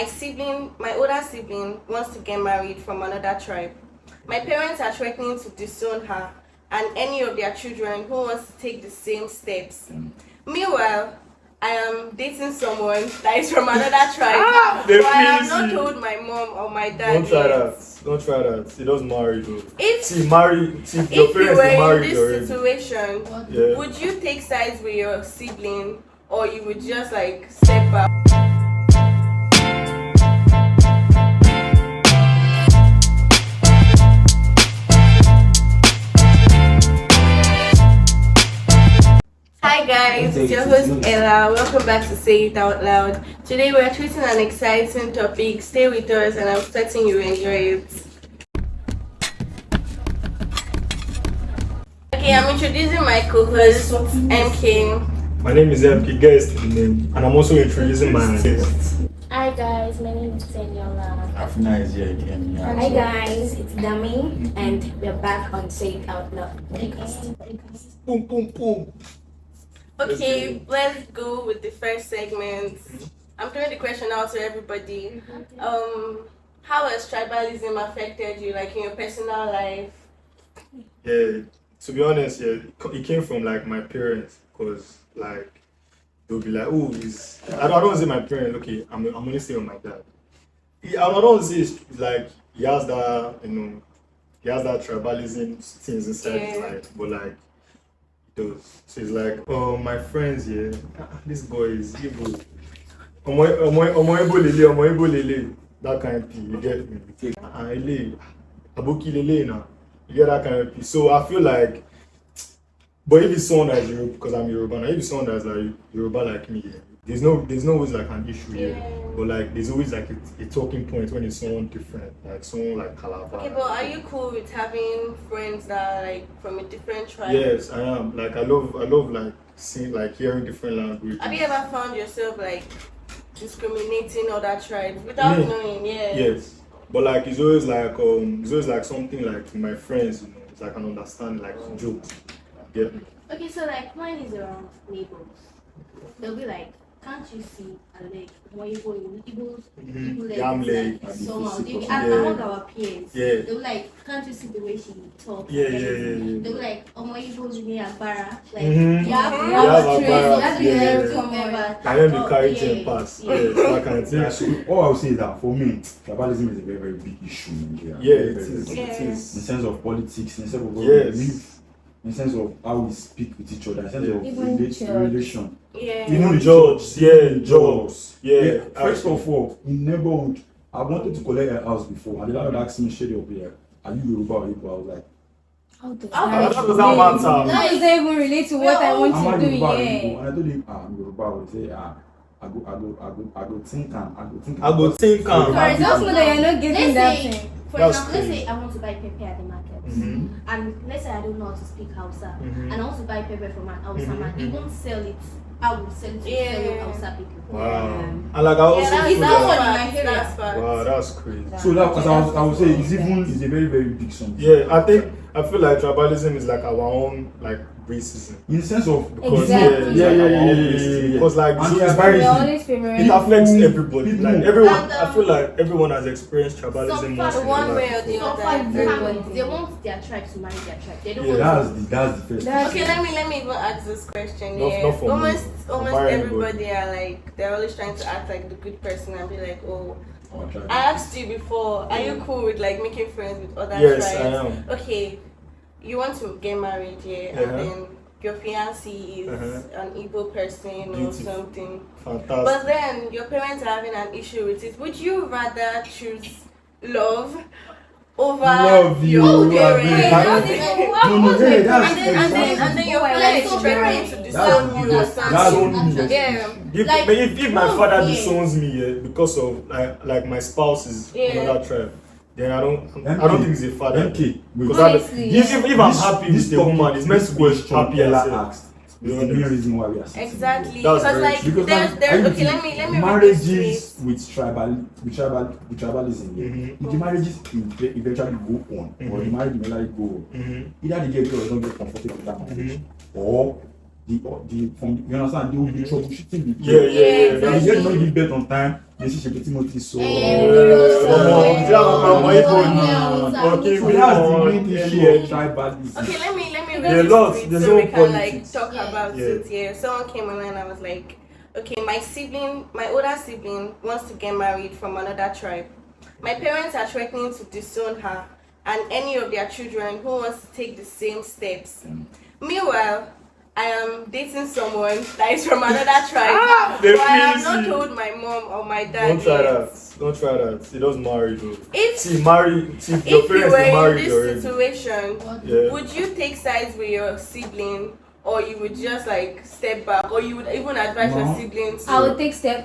my older sibling wants to get married from another tribe. My parents are threatening to disown her and any of their children who wants to take the same steps. Meanwhile, I am dating someone that is from another tribe, but I have not told my mom or my dad. Don't try yet. that. Don't try that. He doesn't marry though. If your you parents were in married this already. situation, would you take sides with your sibling, or you would just like step back? Hi guys, it's your host Ella. Welcome back to Say It Out Loud. Today we are treating an exciting topic. Stay with us and I'm certain you enjoy it. Okay, I'm introducing my co-host MK. My name is MK, guest the name, and I'm also introducing my guest. Hi guys, my name is Seniola. Afina is here again. Hi guys, it's Dami and we're back on Say It Out Loud. Boom, boom, boom. Okay, let's go with the first segment. I'm throwing the question out to everybody. How has tribalism affected you, like in your personal life? Yeah, to be honest, it came from like my parents, because like they'll be like, oh, I don't want to say my parents. Okay, I'm only saying on my dad. I don't want to say it's like he has that tribalism things inside his life, but like. Does. So it's like, oh, my friends here, this boy is evil. Omo Ebo Lele, that kind of thing, you get me? Aboki Lele now, you get that kind of thing. So I feel like, but if it's someone that is Yoruba, because I'm Yoruba now, if it's someone that's like Yoruba like me, there's no always like an issue here. But like there's always like a talking point when it's someone different, like someone like Calabar. Okay, but are you cool with having friends that are like from a different tribe? Yes, I am. Like I love like seeing, like hearing different languages. Have you ever found yourself like discriminating other tribes without knowing? Yeah. Yes, but like it's always like something like with my friends, it's like an understanding, like jokes. Get me? Okay, so like mine is around neighbors. They'll be like, can't you see a leg? When you go in Igbo leg, Yam leg. somehow. Among our peers. Yeah. They'll be like, can't you see the way she talks? Yeah. They'll be like, oh my Igbo's with me at Bara. Like, And then they carry and pass. Yes, that kind of thing. Yeah, so all I would say is that for me, tribalism is a very, very big issue in Nigeria. Yeah, it Very, is. very big. It is. In sense of politics, in sense of what Yes. we live, in sense of how we speak with each other, in sense of Even relation. Yeah. Even Jobs, jobs. Yeah. First of all, in neighborhood, I wanted to collect a house before, and the landlord asked me straight up here, are you Yoruba or Igbo? I was like, How does That doesn't matter. That doesn't even relate to what I want am I to do. Yoruba or Yeah. Igbo? And I told him, I'm Yoruba. He say, I go think am. Sorry, just know that you're not getting that Let's say, thing. for That's example, let's crazy. say I want to buy pepper at the market. And let's say I don't know how to speak Hausa. And I want to buy pepper from an Hausa man. He won't sell it. I will sell it to fellow Hausa people. Wow. And like I also Yeah, feel that's that. facts. That's facts. Wow, that's crazy. So that, because I would say it's a very, very big something. Yeah, I feel like tribalism is like our own like racism. In the sense of Because Exactly. Yeah. Because like And it's it's very We're easy. always favoring. it affects everybody. People. Like everyone, And, I feel like everyone has experienced tribalism some once in one their way or life. the So other. far, Everybody. they want their tribe to marry their tribe. They don't Yeah, want that's the first. That's- Okay, let me even ask this question. Not- Yeah, not for me. almost For everybody. everybody are like they're always trying to act like the good person and be like, oh. Our tribe. I asked you before, are you cool with like making friends with other Yes, tribes? I am. Okay, you want to get married, and then your fiancé is an Igbo person or Beautiful. something. Fantastic. But then your parents are having an issue with it. Would you rather choose love over Love you, your love parents? you. No, hey, that's And then your Like, parents so threatening to parents- disown you or that's something. only Yeah. If my father yeah. disowns me because of like my spouse is another tribe, then I don't think he's a father. MK, Because Honestly, if I'm happy with the woman, it's meant to be question happy as Ella well. asked. Is the main reason why we are sitting Exactly. here. That's Because very like true. Because there's okay, let me read this marriages tweet. with tribalism, if the marriages eventually go on, or the marriage may like go on, either the girl does not get comfortable with that marriage, or you understand, they will be troubleshooting the Yeah. If That's you true. don't give birth on time, they see she Timothy so. Okay, So that's the main issue of tribalism. Okay, let me There are read lots, it there's so no we can politics. talk about Yeah. it. Yeah, someone came online and I was like, okay, my older sibling wants to get married from another tribe. My parents are threatening to disown her and any of their children who wants to take the same steps. Meanwhile, I am dating someone that is from another tribe. They But I have not please. told my mom or my dad Don't try yet. that. Don't try that. He does marry though. If Your if parents you were are in married this already. situation, Yeah. would you take sides with your sibling, or you would just like step back, or you would even advise your No. siblings? I would take sides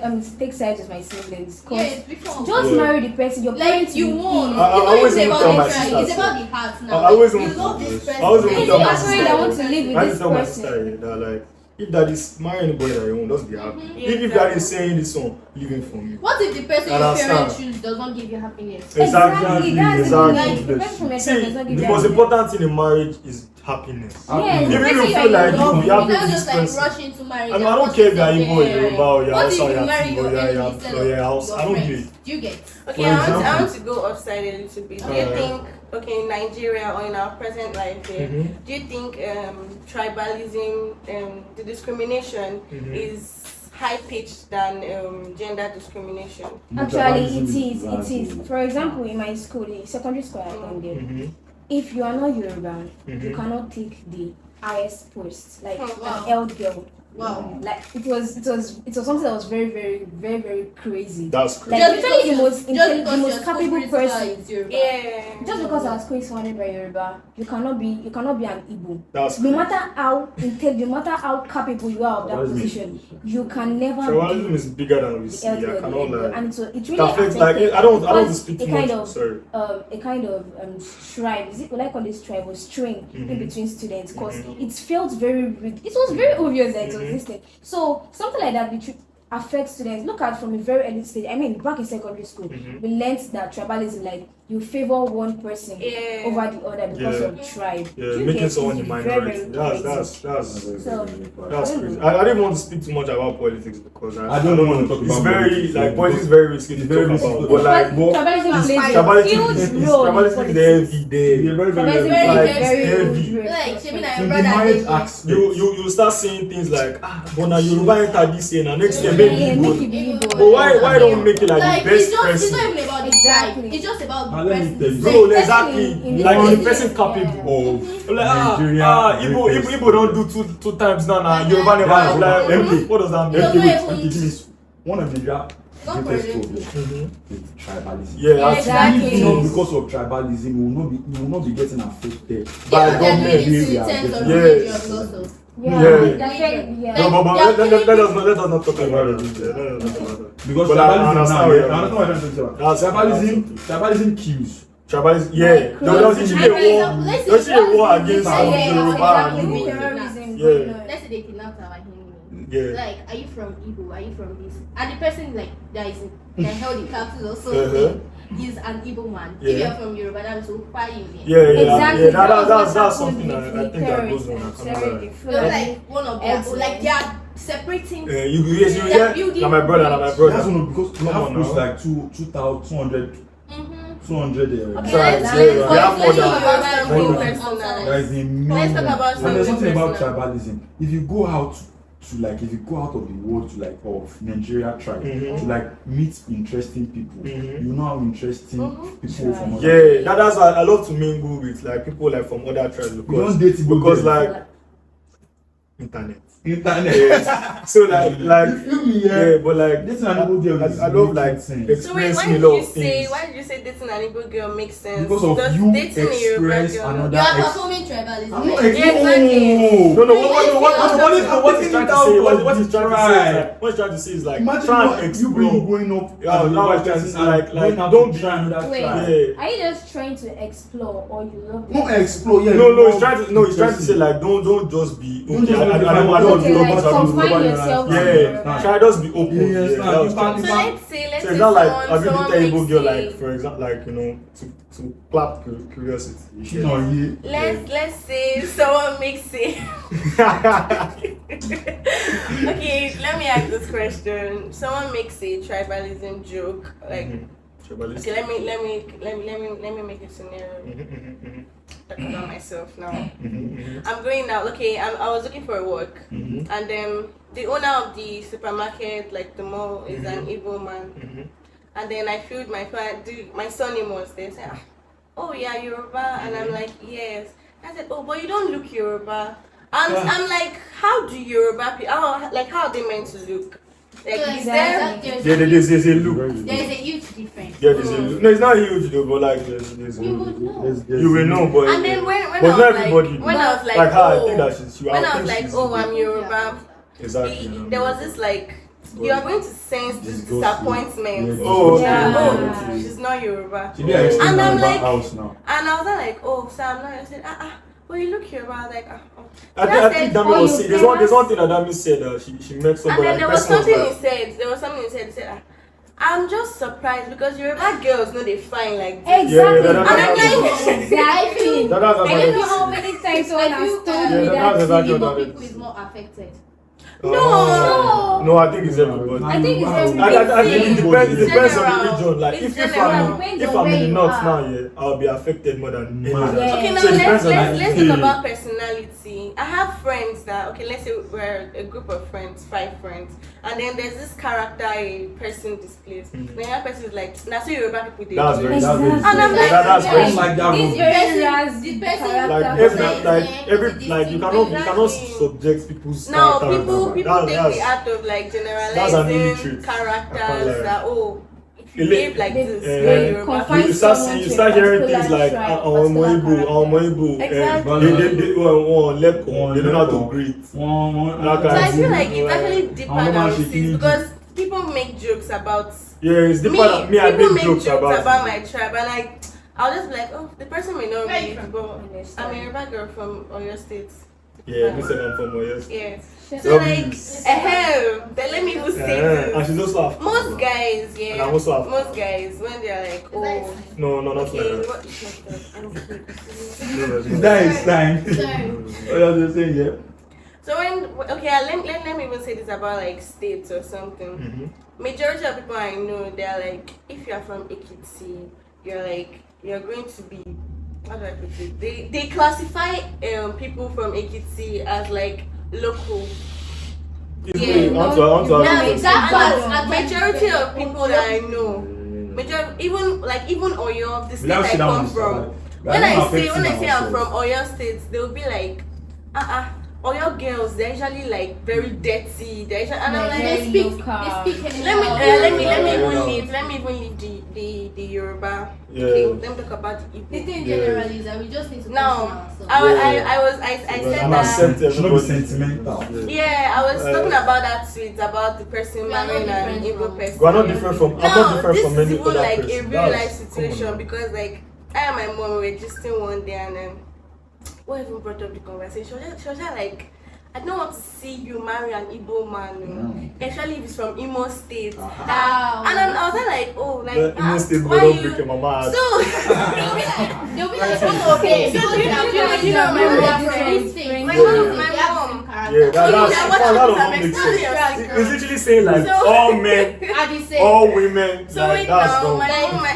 with my siblings. 'Cause Yeah, it's before. just Yeah. marry the person. Your Like parents you will won't. be- I always It's even not tell about my the sister tribe, it's so. about the heart now. I always you want love to do this this. person. I always want Is to it tell my afraid I sister. want to live with I this just tell my person? sister that like if that is marry anybody that you want, just be happy. Yeah, If that is saying this one, leave it for me. What if the person And your I'll parents stand. choose does not give you happiness? Exactly, That's exactly. Like, the person from your See, tribe does not give the you most happiness. important thing in marriage is happiness. Yes, Even the if person you you feel like love, you be You happy don't with just this like person. rush into marriage. I don't care if you're Igbo or Yoruba or you're What if Hausa, you you're marry Tiv your or you're enemy instead of your house. your I don't friend? care. Do you get? Okay, For I want example. to go offside a little bit. Do you think, okay, in Nigeria or in our present life here, do you think tribalism, the discrimination is high pitched than gender discrimination? Actually, it is. For example, in my school, the secondary school I attended, if you are not Yoruba, you cannot take the highest post, like Wow. an elder girl. Wow. Like it was something that was very, very, very, very crazy. That's crazy. Like literally the most just because the most your capable school principal person. is Yoruba. Yeah. Just because our school is founded by Yoruba, you cannot be an Igbo. That's No crazy. matter how no matter how capable you are of that What does it position, you can never Tribalism be is bigger than we see. I elder, cannot lie. and so it really It affects like affected I don't want to because speak too a kind much. of Sorry. a kind of tribe, is it what I call this tribe, was strain in between students because it felt very rude. It was very obvious that it was existed. So something like that affects students. Look at from a very early stage. I mean, back in secondary school, we learned that tribalism, like you favor one person over the other because of tribe. Yeah, You making get someone a it's very, minority. very That's crazy. So, crazy. I didn't want to speak too much about politics because I don't want to talk it's about very politics, like yeah, politics is very risky to it's very talk risky about. to But like tribalism plays a tribalism huge is role in tribalism is politics. every day. They're very, very, Tribalism very, like, plays a very heavy. huge role. Like, she be like, in the brother, marriage baby. aspect. You start saying things like but now Yoruba enter this year now next year Yeah, maybe make Igbo. it be Igbo. But why don't we make it like Like, the best it's not person? even about the Exactly. tribe. It's just about Now, the let me person. tell you. No, Especially exactly. in Like this the person country. capable. Of Like Nigeria, Igbo don't do two times now. Yoruba never Yeah, do. Like okay. what does that mean? Yeah. Okay, wait, Even- okay, give me one of the Not greatest for problems is tribalism. Yeah, that's Exactly. If not because of tribalism, we will not be getting affected by Even they're doing government. it to behavior, the sense of yes. religion also. Yeah, Yeah. yeah. No, but Like, let us not talk about it. Yeah, let us not talk about it. Because But I tribalism understand now, where I you're understand what I'm saying. That's- Tribalism kills. Tribalism, yeah. There was actually a war. There was actually a war against Yoruba and Igbo. Terrorism. Yeah. Let's say they kidnapped our Hindu. Yeah. Like, are you from Igbo? Are you from this? And the person like that held the captive also is an Igbo man. If Yeah. you're from Yoruba, that will fire you. Yeah. Exactly. That's what something happened I with think that goes terrorists on. I and cannot lie. terrorists. So like one of them, Excellent. like they are separating. Yes, you They're yeah. building Now my brother, That's brother. one because we Come have on close now. like 200 Okay, Sorry, let's yeah, we have more than- There is a Let's talk about and there's something something about personal. tribalism. If you go out of the world to like of Nigeria tribe to like meet interesting people, you know how interesting people from other Yeah, that's why I love to mingle with like people like from other tribes You because don't date Igbo because girls. like internet. internet. So like You feel me, yeah, but like Dating an Igbo girl is I love like making sense. So wait, experiencing a lot of things. why did you say dating an Igbo girl makes sense? Because of Does you dating a Yoruba express girl- another You are ex- performing tribalism. I'm not Like, exactly. No, what he's is trying to out say, of what he's trying to say is like, what he's trying to say is like, Imagine try and you being explore. growing up Yeah, as a now white I'm trying to person say, and like, going out don't to try another Wait. tribe. Yeah. Are you just trying to explore or you love Don't explore, yeah. No, you he's love trying to. No, he's trying to say interesting. like, don't just be Don't okay. just don't want to Okay, talk like about confine nobody yourself. Yeah, try just be open. Yes, Yeah, nah, that you was can't- true. So let's say So it's not like someone, have you someone been able makes girl a- like for example like to clap curiosity. You know, you. Let's say someone makes it. Okay, let me ask this question. Someone makes a tribalism joke, like Tribalism. okay, let me make a scenario. Talk about myself now. I'm going out. Okay, I was looking for work, and then the owner of the supermarket, like the mall, is an Igbo man. And then I filled my phone. My surname was there. Said, oh yeah, Yoruba, and I'm like yes. I said, oh, but you don't look Yoruba. And I'm like, how do Yoruba people? How are they meant to look? Like, is there? There's a look. There's a huge difference. Yeah, there's a look. No, it's not huge though, but like there's a You look. would know. You will know, but And then when but I not was everybody. like, when I was like, like how I oh, think that she's. when I was like, oh, I'm Yoruba. Exactly. There was this like, you are going to sense this Disgusting. disappointment. Yeah. Oh, Yeah, okay. oh, she's not Yoruba. She be explaining And I'm about like- house now. And I was like, oh, so I'm not. I said, well, you look Yoruba. I was like, oh. I think Dami oh, was you saying, there's one thing that Dami said that she met And somebody. then there the was person something he like, said. There was something he said. He said, I'm just surprised because Yoruba girls know they fine like this. Exactly. Yeah, And I'm like, Exactly. That's I don't know how many times someone has told me that's that. exactly Igbo what people it is is. more affected. No, I think it's everybody. I think it's I think it depends on the General. region. Like It's if general. I'm Depends if on I'm where in the you north are. now, yeah, I'll be affected more than any Yeah. other. Okay, now So it depends on let's the- talk about personality. I have friends that let's say we're a group of friends, 5 friends, and then there's this character a person displays. The other person is like, now so Yoruba people they That's do very it." that's very And I'm like, that's I very don't like that This rule. very ras the person- character. like you cannot subject people's Now character. people take That's- the act of like that's an generalizing illiterate. I can't characters lie. that if you Ele- behave like They- this, they you're Yoruba. confine You start someone seeing, you to a start hearing particular things like tribe, Moibu, Exactly. they don't know how to greet. So I feel like it's actually deeper Normal than shaking this it. because people make jokes about Yeah, it's me. deeper than me. I People make jokes about my tribe, and I'll just be like, oh, the person may not Where read, you from? but I'm a Yoruba girl from Oyo State. Yeah, you said I'm from Oyo. Yes. Shut So up. then let me even say And this. she's also half. Most guys, And yeah. I'm also half. Most guys, when they're like, oh, No, not okay, like that. what is that? I don't know. No, no, no. That is time. Sorry. What are you saying? Yeah. So let me even say this about like states or something. Majority of people I know, they're like, if you're from Ekiti, you're going to be, how do I put it? They classify people from Ekiti as like local. I want to Now, ask you that majority of people that I know, even Oyo, the state I come from. When I say I'm from Oyo State, they'll be like, Oyo girls, they're usually like very dirty. And I'm like, They speak let me even leave the Yoruba. Yeah. Okay, let me talk about the The Igbo. thing generally is that we just need to Now, question I said I'm that. accept Should not be everybody. sentimental. Yeah, I was talking about that tweet about the person We are not marrying an different Igbo from- person. We're not different from. I'm not No, different this from is any even other like person. a real life That's situation common. because like I and my mom were just one day and what even brought up the conversation? She was just like, I don't want to see you marry an Igbo man, especially if he's from Imo State. Wow. And then I was like, oh, like, The Imo State why don't you? break your mama heart. So, They'll be like, oh, okay. So do you know my mom? My mom. Yeah, Oh, that don't make sense. It's literally saying like So- all men, Are the same. all women. So like, wait that's now, dumb. my mom, I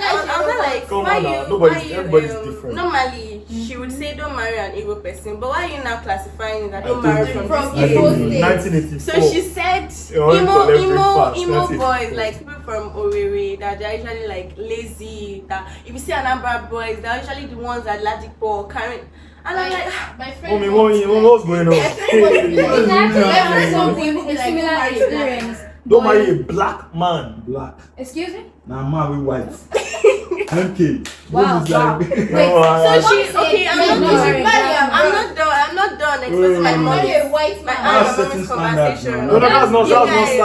was like, Come why on you? now, nobody's- why you, everybody's different. Normally, she would say don't marry an Igbo person, but why are you now classifying it that I don't told marry you. from From this Igbo area? State. 1984. So she said, You already collect breakfast, Imo 1984. boys, like people from Owerri, that they're usually like lazy. That if you see Anambra boys, they're usually the ones that Ladipo carrying. And I'm like, My friend. Mommy, what's going on? Exactly. Something a similar experience. Don't marry a black man. Black. Excuse me? Now man we white. MK. Wow, What is wow. like? so she, okay, I'm not done exposing my mom. Marry a white My man. aunt That's and setting mommy's standards conversation. now. No, that's not So very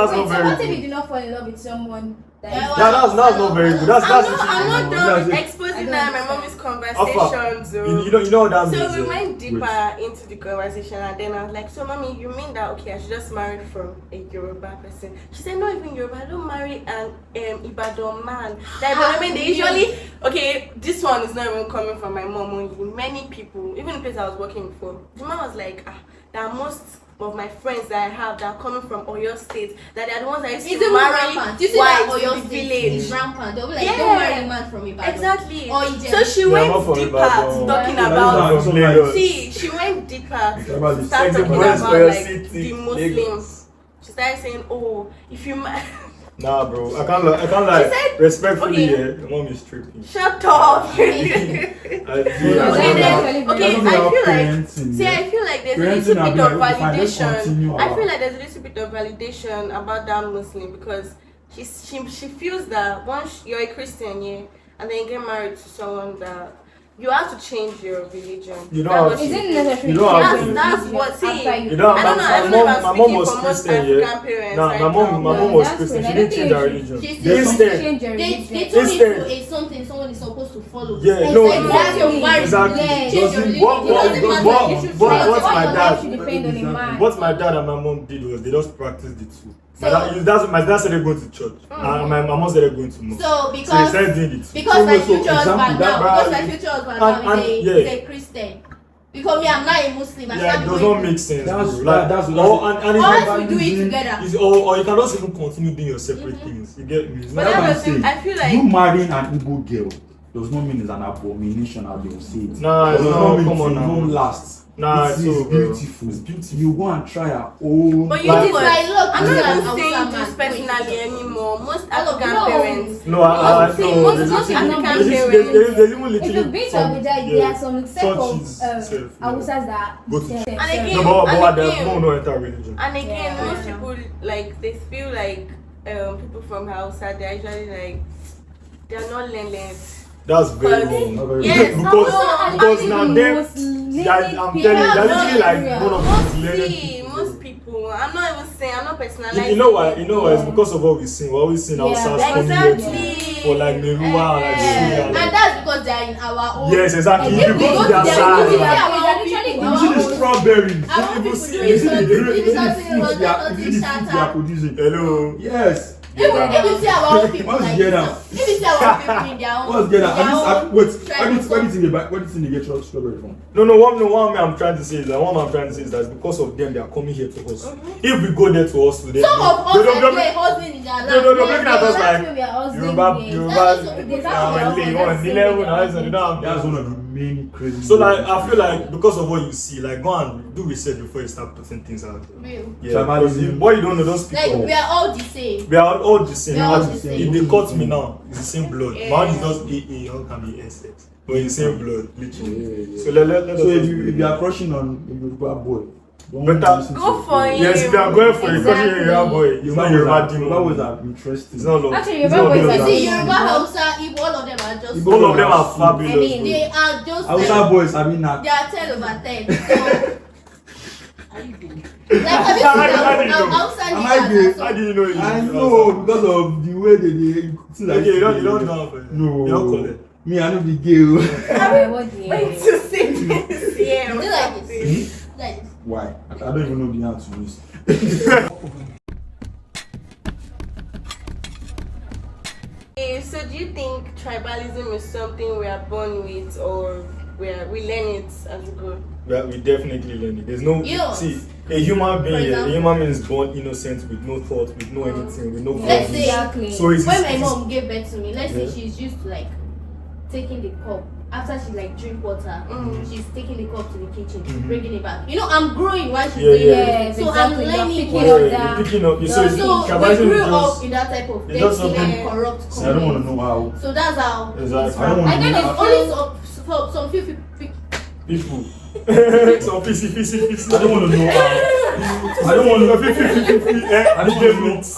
what if you good. do not fall in love with someone that Yeah, is That's not very good. That's I'm not literally- done That's it. exposing I that don't my mommy's Alpha, conversations. you know what that So means. we went deeper into the conversation, and then I was like, so mommy, you mean that okay, I should just marry from a Yoruba person? She said, not even Yoruba, I don't marry an Ibadan man. Like, but I mean, they usually, okay, this one is not even coming from my mom only. Many people, even the place I was working for, the man was like, that most of my friends that I have that are coming from Oyo State, that they are the ones that used to marry rampant. You see that whites Oyo in the State village. is rampant. They'll be like, don't marry a man from Ibadan. Exactly. Or Ijebu. So she not went from deeper Ibadan. talking Yeah, about. from Lagos. See, she went deeper to Tribalism. start Like the talking boys about for your like city, the Muslims. Lagos. She started saying, "Oh, if you Nah, bro, I can't lie. She said- Respectfully, okay. yeah, your mom is tripping. shut up." I do. Okay, Yeah, I yeah. feel like Parenting, see, yeah. I feel like there's a Parenting little have bit of been like, fine, let's validation. continue I our- feel like there's a little bit of validation about that Muslim because she feels that once you're a Christian, yeah, and then you get married to someone that you have to change your religion. You don't That's have what to. Is she it necessary? You don't have to. That's what. See, You know, I don't know. I don't know if my I'm mom speaking was for most Christian, yeah. African parents. Nah, right my now. mom was that's Christian. good. She I didn't don't change her think religion. She's Instead, Change your They religion. told Instead- it to a something someone is supposed to follow. Yeah, It's no, like no. that's your marriage. Exactly. Yeah, change your religion. What- It doesn't what- matter. what- You should what- try. what's All my your dad- life should depend on a man. what my dad and my mom did was they just practiced the two. So- My dad started going to church, and my mom started going to mosque. So So he because started doing it. because my So, future example, husband that- now, because my future husband now and- is yeah. a Christian. Because me, I'm not a Muslim. I Yeah, can't it be does going not make sense. That's- bro. Like, that's- and Or it's else we do it together. or you can just even continue doing your separate things. You get me? It's But not- that what I'm was saying. I feel like You marrying an Igbo girl does not mean it's an abomination as they will say it. Nah, Does no, not mean come on it now. won't last. Nah, it it's is so, bro. beautiful. It's beautiful. You go and try her own. But you Like- know It's what? like, look, I'm I'm not an even saying Hausa this man. personally anymore. Most All of African no. parents. No, I See, no. most there's African literally- parents- there's even If literally you've been to some- Abuja, yeah, there are some set of churches self, yeah. Hausas that Go to self- church. And again- No, but And there's again- no enter religion. And again, Yeah. most people like they feel like people from Hausa they're actually like they're not learned. That's very But- wrong. Not very Yes, good. because no, because I now think them, most I'm learned telling you, they're literally like people- one of the most learned See, people. most people. I'm not even saying. I'm not personalizing. You know why? You know why? It's Yeah. because of what we sing. We're always seeing Yeah, ourselves like coming here exactly. for like Meruwa and like Suya. And Like, that's because they are in our own. yes, exactly. And If you if go we to go their to their side, community, like, our own Literally, people, You see our the own- strawberries. our own people people see- do you it. see the- If you it's You see the something food was they are- not you see the food they are producing. hello. Yes. If you see our own people What's like going this, on? if you see our own people in their own, What's going on? in their own Wait, where do tribal you think they buy? Where do you think they get strawberry from? No, one way I'm trying to say is that one I'm trying to say is that it's because of them they are coming here to us. If we go there to us today, Some of us they are don't- like husband in their No, land. looking at us That's like why we are all saying Yoruba, this. Yoruba, That's what people say. That's one of the main crazy. So like I feel like because of what you see, like go and do research before you start putting things out there. Real. Yeah, because Tribalism. what you don't know, don't speak Like up. we are all the same. We are all the same. We are all the same. If they cut me now, it's the same blood. Yeah. Mine is just AA, all can be SS. But it's the same blood, literally. Yeah. So let us So if just you be- are crushing on a Yoruba boy, don't Better listen to go your for parents. it. Yes, if you are going for a question, Exactly. Yoruba boy, it's not Yoruba demon. Yoruba boys are interesting. It's not love. Actually, It's Yoruba not boys love. are You see, Yeah. Yoruba, Hausa, Igbo, all of them are just. Igbo- All of them are fabulous. I mean, bro. They are just. Hausa boys, I mean, They are 10 over 10. So. Like, have you How do seen you know? Hausa Am I niggas? gay? How do you know it? I know because of the way they Okay, you don't know. No. You don't call it. Me, I know the gay. What the- Wait to say this. Yeah. Do like this. Like this. Why? I don't even know the answer to this. So do you think tribalism is something we are born with or we learn it as we go? We definitely learn it. There's no Yeah. see a human being. For Yeah, a example. human being is born innocent with no thought, with no anything, with no Let's values. say- Exactly. So it's When my mom gave birth to me, let's Yeah. say she's used to like taking the cup after she like drink water. She's taking the cup to the kitchen, bringing it back. You know, I'm growing while she's Yeah, doing yeah. it. Yes, So exactly. I'm You're learning. picking Yeah, up you're that. picking up. So So we tribalism grew is up just in that type of it's just dirty something- and corrupt See, I don't want to community. know how. So that's how. exactly. I don't want I to kind know of how. Only some few people. People. So PC. I don't want to know how. I don't want to.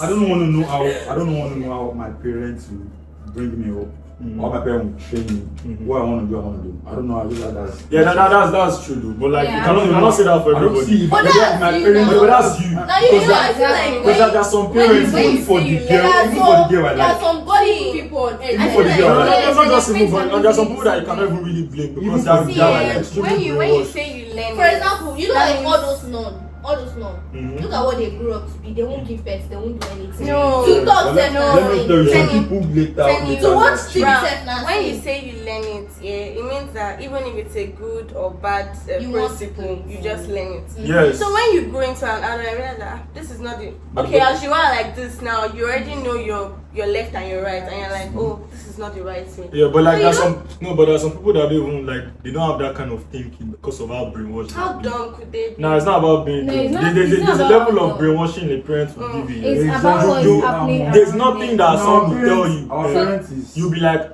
I don't want to know how. I don't want to know how my parents will bring me up. How my parents will train me. What I want to do, I want to do. I don't know. I just like that. Yeah, that's true though. But like Yeah. you cannot say that for I don't everybody. see if But if that's my you parents. now. But that's you. Now you know, I feel like Because there are some when you parents say even you for see the you, girl, there are even for the girl I there are like. some body people on earth. Even I for the feel girl, like- that's not just Yeah, even for, yeah, and there are some yeah, people that you yeah. cannot even really blame Even because for that the girl girl, are yeah. extremely When you brainwashed. say you learn For it. example, you know, That like means- all those non. Look at what they grew up to be. They won't give birth. They won't do anything. No. To talk Let me tell you, some Tell me. people later. Tell me. To watch later- TV. Bruh, when you say you learn it, yeah, it means that even if it's a good or bad You want principle, to. you just learn it. Yes. So when you grow into an adult, I realize that this is not the But- okay. As you are like this now, you already know your left and your right, and you're like, oh, this is not the right way. Yeah, but like So there's you but there's some people that don't even like they don't have that kind of thinking because of how brainwashed. How they've been. dumb could they be? No, it's not about being No, dumb. it's not- There's it's not a about level of dumb. brainwashing a parent will give you. It's yeah. about what You- is happening. There's around nothing them. that No, someone will our tell parents- you. Our parents is. You'll be like,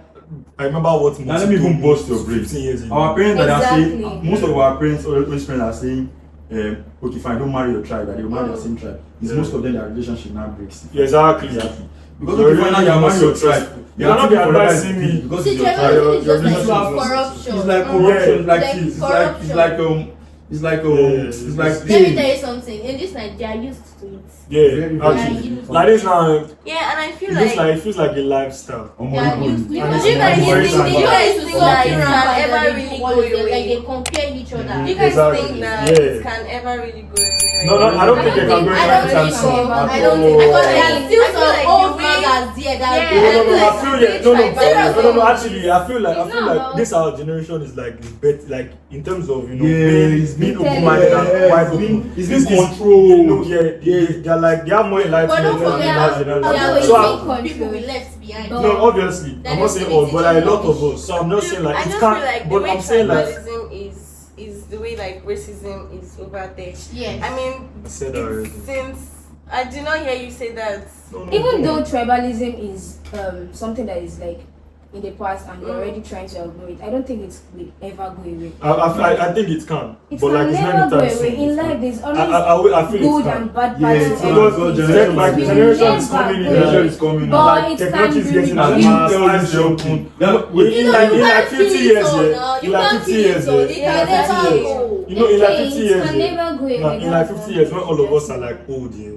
I remember what. Now let me even burst your brain. 15 years ago. Our parents that are saying, Exactly. most of our parents, always parents are saying, okay, fine, don't marry your tribe, that they will marry the same tribe. It's Yeah. most of them their relationship now breaks. Yeah, exactly. Because Your if you find out you're marrying your relationship tribe, is- you're You're not taking for advising me. because See, it's your tribe. tribalism is Your just like relationship is- corruption. It's like corruption, Yeah. like Like it's corruption. Yeah. Let me tell you something. In this night, they are used to it. Yeah, Very, actually. very- Like this now, Yeah, and I feel it feels like a lifestyle. They are used to it. And Do you guys very think sad. you guys think Like, that it it can can ever ever really really go go away? away? Like they compare each other. Do you guys Exactly. think that Yeah. it can ever really go away? No, I don't think they can go I don't anytime think so. soon. I don't think because there are still I feel some like old the way- magas there that Yeah, No, I like, feel they like try- no. Actually, I feel like It's not about- this our generation is like the best, like in terms of it's being been- open-minded and yeah, wide it's been- open. it's This been is- controlled. You know, they're like they have more But enlightenment don't than forget that how generation. it's So I- people we left behind. But- no, obviously, That I'm not is saying really all, but like a lot teaching of us. So I'm not saying like I it just can't. feel like the But way I'm saying like tribalism is the way like racism is over there. Yes. I mean, I said that already. since I did not hear you say that. No, Even no. though tribalism is something that is like in the past and we're already trying to outgrow it, I don't think it will ever go away. I think it can, It but can like it's never not go anytime away. soon. In life, there's I always feel it good can. and bad Yeah, parts it's to because everything. generation- like It will generation is never coming in, go Generation away. is coming But now. like it technology is can getting be as reduced. fast Tell as this you young open. people. In like 50 years, yeah. You In like can't 50 kill years, it, so yeah. it Yeah, can never exactly. go. You know, in like Okay, 50 it years, can yeah. never go away. Now, in like 50 years, when all of us are like old, yeah.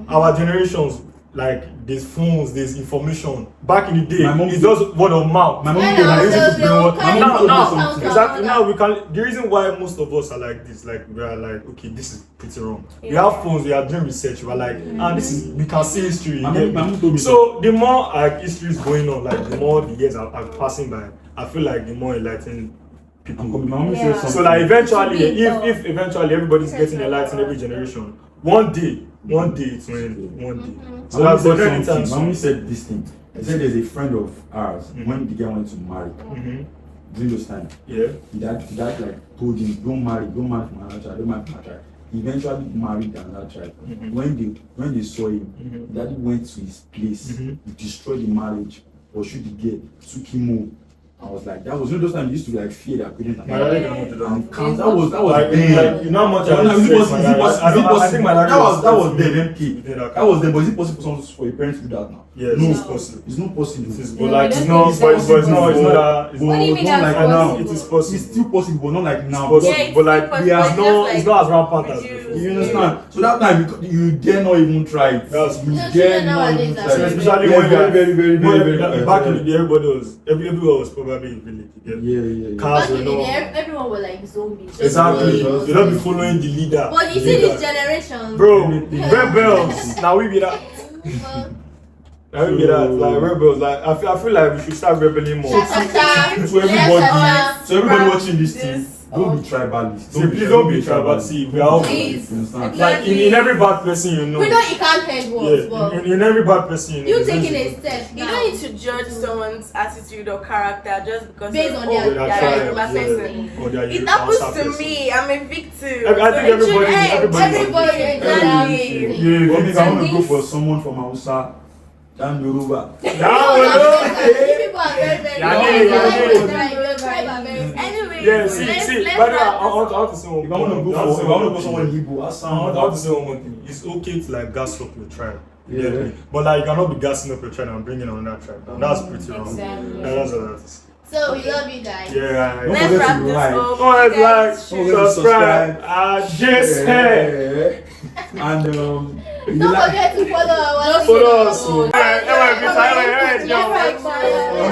Our generations, like there's phones, there's information. Back in the day, My mom- it's just word of mouth. My mom Yeah, told me I no, used to they'll- brainwash. they'll My carry mom told me now, something. Exactly. Now we can. The reason why most of us are like this, like we are like, okay, this is pretty wrong. We Yeah. have phones. We are doing research. We are like, this is. We can see history. you My get mom me? told me So the more like history is going on, like the more the years are passing by, I feel like the more enlightened people. I'm will coming. be. My mom Yeah. said something. So like eventually, To be tough. if eventually everybody's getting enlightened every generation, one day it will end. One day. So My mom that's but said anytime something. My soon. mom said this thing. She said there's a friend of ours when the guy went to marry during those times. Yeah. His dad like told him, don't marry from another child, don't marry from another child. He eventually married another child. When they saw him, daddy went to his place, he destroyed the marriage, pursued the girl, took him home. I was like, that was those times he used to like fear that parents. My dad cannot do that. And calm. That was Like, then. you know how much No, I is it respect possible? my Is it dad. possible? I think my dad That was respects then, me. MK. He did that. That was then, but is it possible for your parents to do that now? Yes, No. it's possible. It's not possible. It is, No, but I like don't it's not, think but it's it's not that. It's What do you mean not that's like now. possible? It is possible. It's still possible, but not like now. Possible. Yeah, it's But like, still we are possible, no, just it's not as rampant as reduce. before. You understand? So that time you dare not even try it. That's You No, dare children not even nowadays try are it. Especially Yeah, when you are very back in the day, everybody was everywhere was probably a village. You get me? Yeah. Cars Back were in the not day, everyone was like zombies. exactly. Yeah. You don't be following the leader. But you The see leader. this generation. Bro, Anything. rebels. Now we be that. Now we be that. Like rebels. Like I feel like we should start rebelling more. Shut up. So everybody, Yes, so everybody Rap watching this thing, this. don't be tribalist. See, please don't be tribal. See, we are all Please. You understand? like in every bad person you know. We know you can't head words, Yeah, but in every bad person you know. you there's taking always a step You now. don't need to judge someone's attitude or character just because Based of, on oh, their they're a tribe, Yoruba yeah. person. Or they are It Hausa happens to person. me. I'm a victim. I think So it should everybody- end. everybody- Everybody, Exactly. Yeah, But if I want to And go this- for someone from Hausa, Dan Yoruba. You people are very, very Yeah, good. yeah, Your yeah. tribe are very. Anyway, Yeah, see, let's by the way, wrap I want this to say one If I want to go I want for, to if I want to go say somewhere one in Igbo, thing. I want to say one more thing. It's okay to like gas up your tribe. You get Yeah. me? But like you cannot be gassing up your tribe and bringing another tribe. And that's pretty wrong. Exactly. Yeah, that's what that is. So we love you guys. Yeah. Don't Let's forget wrap to this like. up. Don't You like, guys should- Don't forget to subscribe. subscribe. Just hey. And if you Don't like- forget to follow our Just Follow us. Oh, Alright, alright, alright, alright, Never alright. expire.